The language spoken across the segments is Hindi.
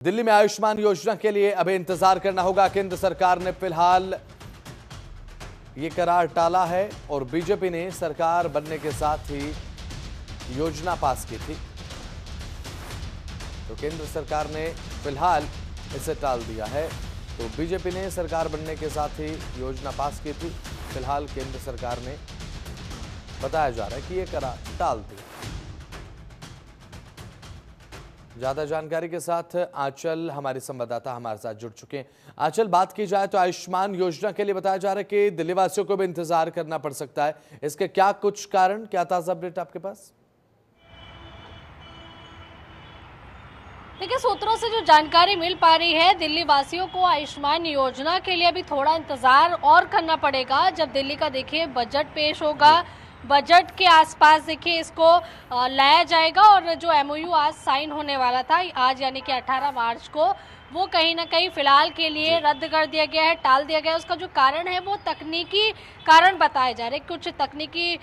दिल्ली में आयुष्मान योजना के लिए अभी इंतजार करना होगा। केंद्र सरकार ने फिलहाल ये करार टाला है और बीजेपी ने सरकार बनने के साथ ही योजना पास की थी, तो केंद्र सरकार ने फिलहाल इसे टाल दिया है। तो बीजेपी ने सरकार बनने के साथ ही योजना पास की थी, फिलहाल केंद्र सरकार ने बताया जा रहा है कि ये करार टाल दिया। ज्यादा जानकारी के साथ आंचल हमारी संवाददाता हमारे साथ जुड़ चुके हैं। आंचल, बात की जाए तो आयुष्मान योजना के लिए बताया जा रहा है कि दिल्ली वासियों को भी इंतजार करना पड़ सकता है। इसके क्या कुछ कारण, क्या ताजा अपडेट आपके पास? देखिए, सूत्रों से जो जानकारी मिल पा रही है, दिल्ली वासियों को आयुष्मान योजना के लिए अभी थोड़ा इंतजार और करना पड़ेगा। जब दिल्ली का देखिए बजट पेश होगा, बजट के आसपास देखिए इसको लाया जाएगा और जो एमओयू आज साइन होने वाला था, आज यानी कि 18 मार्च को, वो कहीं ना कहीं फिलहाल के लिए रद्द कर दिया गया है, टाल दिया गया है। उसका जो कारण है वो तकनीकी कारण बताए जा रहे हैं। कुछ तकनीकी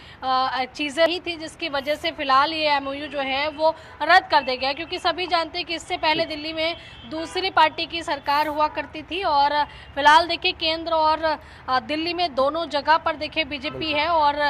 चीज़ें ही थी जिसकी वजह से फिलहाल ये एमओयू जो है वो रद्द कर दिया गया है, क्योंकि सभी जानते हैं कि इससे पहले दिल्ली में दूसरी पार्टी की सरकार हुआ करती थी और फिलहाल देखिए केंद्र और दिल्ली में दोनों जगह पर देखिए बीजेपी है और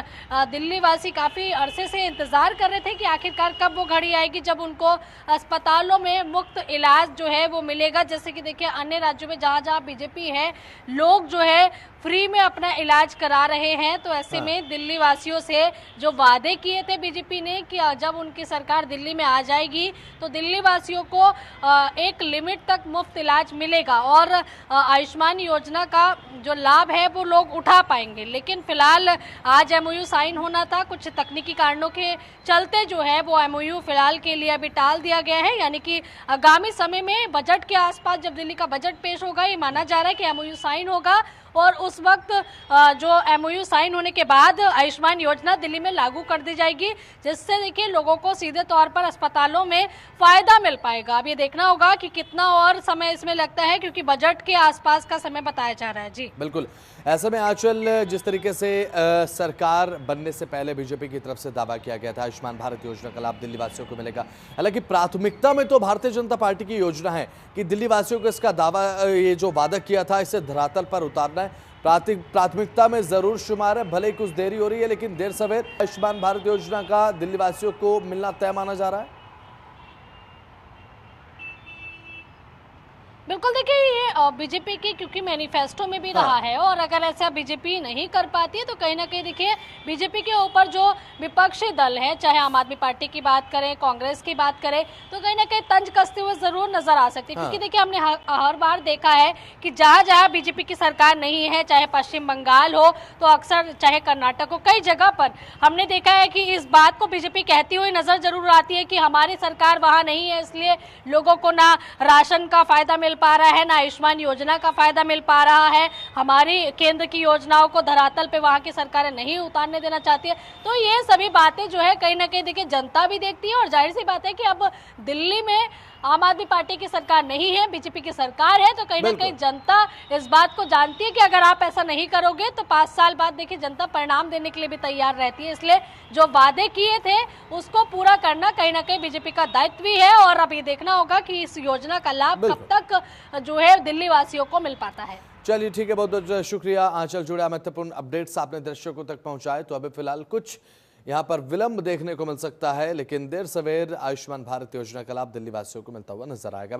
दिल्ली वासी काफ़ी अरसे से इंतज़ार कर रहे थे कि आखिरकार कब वो घड़ी आएगी जब उनको अस्पतालों में मुफ्त इलाज जो है वो मिलेगा। जैसे कि देखिए अन्य राज्यों में जहाँ जहाँ बीजेपी है, लोग जो है फ्री में अपना इलाज करा रहे हैं। तो ऐसे में दिल्ली वासियों से जो वादे किए थे बीजेपी ने कि जब उनकी सरकार दिल्ली में आ जाएगी तो दिल्ली वासियों को एक लिमिट तक मुफ्त इलाज मिलेगा और आयुष्मान योजना का जो लाभ है वो लोग उठा पाएंगे। लेकिन फिलहाल आज एमओयू साइन होना था, कुछ तकनीकी कारणों के चलते जो है वो एमओयू फिलहाल के लिए अभी टाल दिया गया है। यानी कि आगामी समय में बजट के आसपास जब दिल्ली का बजट पेश होगा, ये माना जा रहा है कि एमओयू साइन होगा और उस वक्त जो एमओयू साइन होने के बाद आयुष्मान योजना दिल्ली में लागू कर दी जाएगी, जिससे देखिए लोगों को सीधे तौर पर अस्पतालों में फायदा मिल पाएगा। अब ये देखना होगा कि कितना और समय इसमें लगता है, क्योंकि बजट के आसपास का समय बताया जा रहा है। जी बिल्कुल, ऐसे में आंचल, जिस तरीके से सरकार बनने से पहले बीजेपी की तरफ से दावा किया गया था आयुष्मान भारत योजना का लाभ दिल्ली वासियों को मिलेगा, हालांकि प्राथमिकता में तो भारतीय जनता पार्टी की योजना है कि दिल्ली वासियों को इसका दावा, ये जो वादा किया था, इसे धरातल पर उतारना है। प्राथमिकता में जरूर शुमार है, भले ही कुछ देरी हो रही है, लेकिन देर सवेर आयुष्मान भारत योजना का दिल्ली वासियों को मिलना तय माना जा रहा है। बिल्कुल, देखिए ये बीजेपी की क्योंकि मैनिफेस्टो में भी रहा है और अगर ऐसा बीजेपी नहीं कर पाती है तो कहीं ना कहीं देखिए बीजेपी के ऊपर जो विपक्षी दल है, चाहे आम आदमी पार्टी की बात करें, कांग्रेस की बात करें, तो कहीं ना कहीं तंज कसते हुए जरूर नजर आ सकती है। क्योंकि देखिए हमने हर बार देखा है कि जहाँ जहाँ बीजेपी की सरकार नहीं है, चाहे पश्चिम बंगाल हो तो अक्सर, चाहे कर्नाटक हो, कई जगह पर हमने देखा है कि इस बात को बीजेपी कहती हुई नजर जरूर आती है कि हमारी सरकार वहाँ नहीं है, इसलिए लोगों को ना राशन का फायदा मिल पा रहा है, ना आयुष्मान योजना का फायदा मिल पा रहा है, हमारी केंद्र की योजनाओं को धरातल पे वहां की सरकारें नहीं उतारने देना चाहती है। तो ये सभी बातें जो है कहीं ना कहीं देखिए जनता भी देखती है और जाहिर सी बात है कि अब दिल्ली में आम आदमी पार्टी की सरकार नहीं है, बीजेपी की सरकार है, तो कहीं ना कहीं जनता इस बात को जानती है कि अगर आप ऐसा नहीं करोगे तो 5 साल बाद देखिए जनता परिणाम देने के लिए भी तैयार रहती है। इसलिए जो वादे किए थे उसको पूरा करना कहीं ना कहीं बीजेपी का दायित्व भी है और अब ये देखना होगा कि इस योजना का लाभ कब तक जो है दिल्ली वासियों को मिल पाता है। चलिए ठीक है, बहुत बहुत शुक्रिया आंचल, जुड़ा महत्वपूर्ण अपडेट्स आपने दर्शकों तक पहुंचाए। तो अभी फिलहाल कुछ यहाँ पर विलंब देखने को मिल सकता है, लेकिन देर सवेर आयुष्मान भारत योजना का लाभ दिल्ली वासियों को मिलता हुआ नजर आएगा।